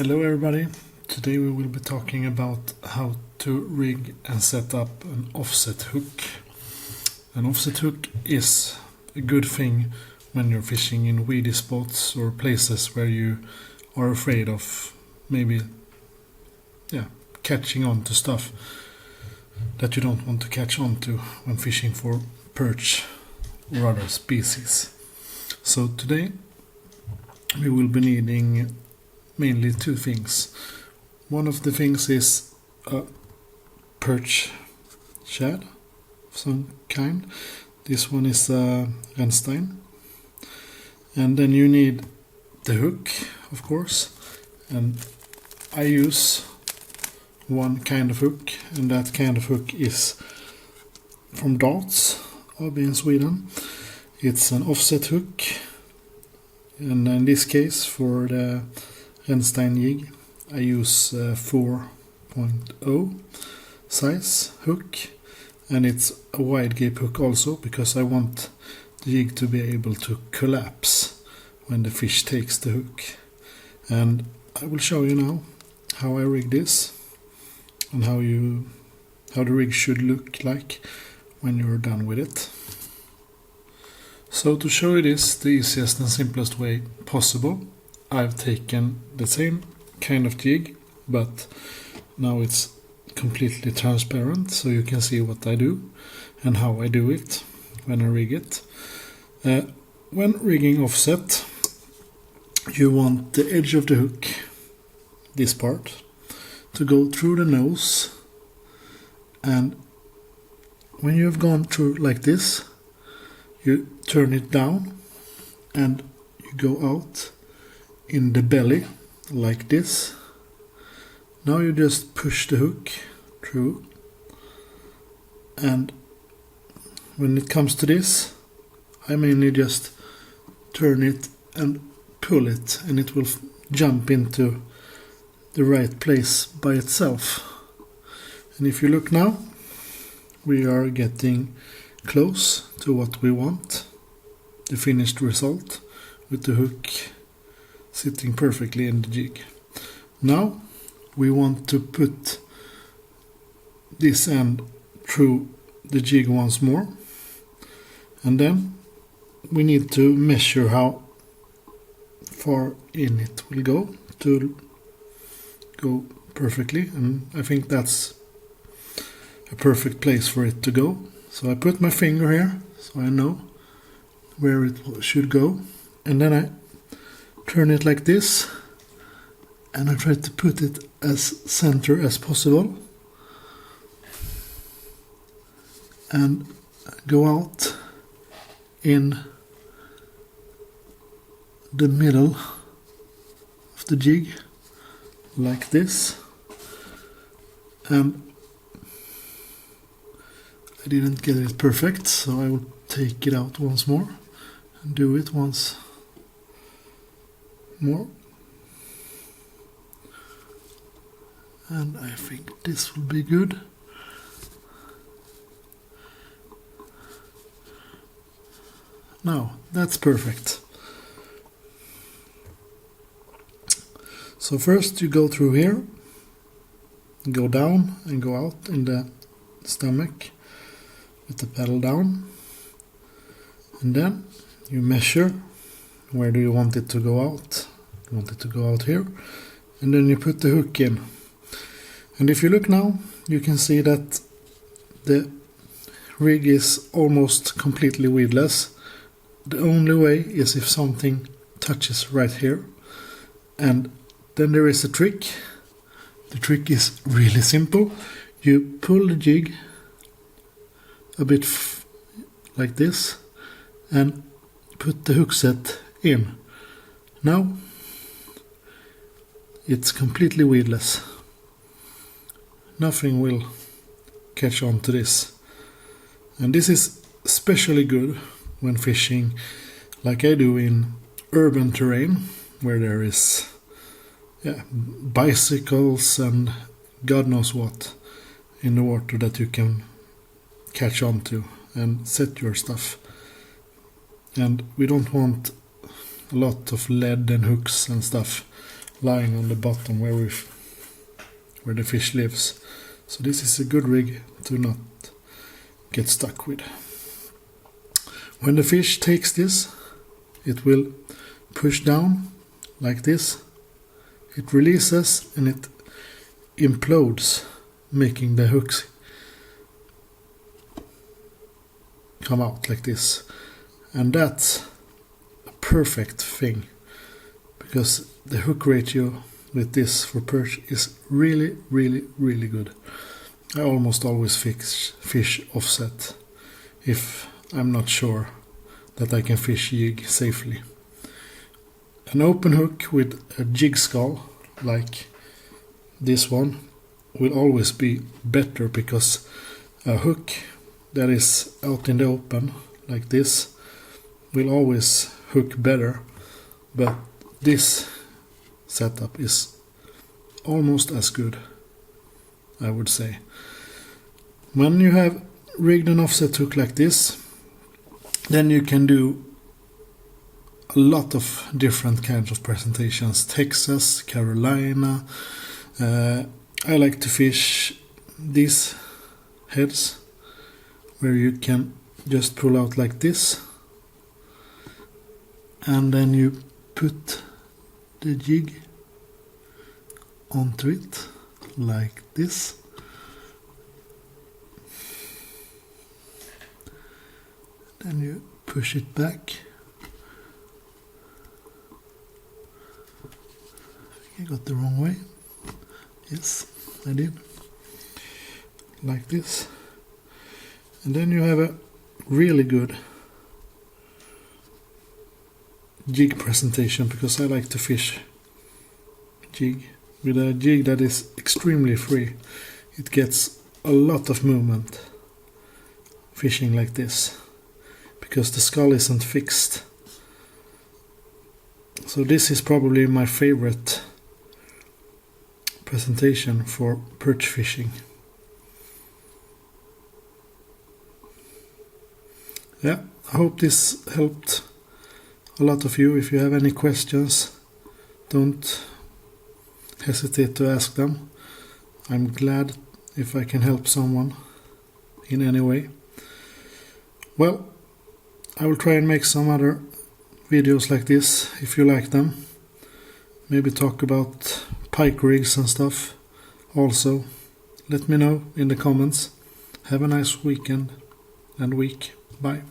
Hello everybody, today we will be talking about how to rig and set up an offset hook. An offset hook is a good thing when you're fishing in weedy spots or places where you are afraid of maybe catching on to stuff that you don't want to catch on to when fishing for perch or other species. So today we will be needing mainly two things. One of the things is a perch shad of some kind. This one is a Renstein. And then you need the hook, of course. And I use one kind of hook, and that kind of hook is from Darts, AB in Sweden. It's an offset hook, and in this case for the Renstein jigg I use 4.0 size hook, and it's a wide gape hook also because I want the jig to be able to collapse when the fish takes the hook. And I will show you now how I rig this and how the rig should look like when you're done with it. So to show you this the easiest and simplest way possible, I've taken the same kind of jig, but now it's completely transparent so you can see what I do and how I do it when I rig it. When rigging offset, you want the edge of the hook, this part, to go through the nose, and when you have gone through like this, you turn it down and you go out in the belly like this. Now you just push the hook through, and when it comes to this, I mainly just turn it and pull it, and it will jump into the right place by itself. And if you look now, we are getting close to what we want, the finished result, with the hook sitting perfectly in the jig. Now we want to put this end through the jig once more, and then we need to measure how far in it will go to go perfectly, and I think that's a perfect place for it to go. So I put my finger here so I know where it should go, and then I turn it like this, and I try to put it as center as possible and go out in the middle of the jig like this. And I didn't get it perfect, so I will take it out once more and do it once more. And I think this will be good. Now, that's perfect. So first you go through here, go down and go out in the stomach with the pedal down, and then you measure where do you want it to go out. You want it to go out here, and then you put the hook in. And if you look now, you can see that the rig is almost completely weedless. The only way is if something touches right here, and then there is a trick. The trick is really simple. You pull the jig a bit like this and put the hook set in. Now it's completely weedless. Nothing will catch on to this. And this is especially good when fishing like I do in urban terrain where there is bicycles and God knows what in the water that you can catch on to and set your stuff. And we don't want a lot of lead and hooks and stuff lying on the bottom where the fish lives. So this is a good rig to not get stuck with. When the fish takes this, it will push down like this. It releases and it implodes, making the hooks come out like this. And that's a perfect thing, because the hook ratio with this for perch is really, really, really good. I almost always fish offset if I'm not sure that I can fish jig safely. An open hook with a jig skull like this one will always be better, because a hook that is out in the open like this will always hook better, but this setup is almost as good, I would say. When you have rigged an offset hook like this, then you can do a lot of different kinds of presentations. Texas, Carolina. I like to fish these heads where you can just pull out like this, and then you put the jig onto it like this. Then you push it back. I got the wrong way. Yes, I did. Like this. And then you have a really good jig presentation, because I like to fish jig with a jig that is extremely free. It gets a lot of movement fishing like this, because the skull isn't fixed. So this is probably my favorite presentation for perch fishing. Yeah, I hope this helped a lot of you. If you have any questions, don't hesitate to ask them. I'm glad if I can help someone in any way. Well, I will try and make some other videos like this if you like them. Maybe talk about pike rigs and stuff. Also, let me know in the comments. Have a nice weekend and week. Bye.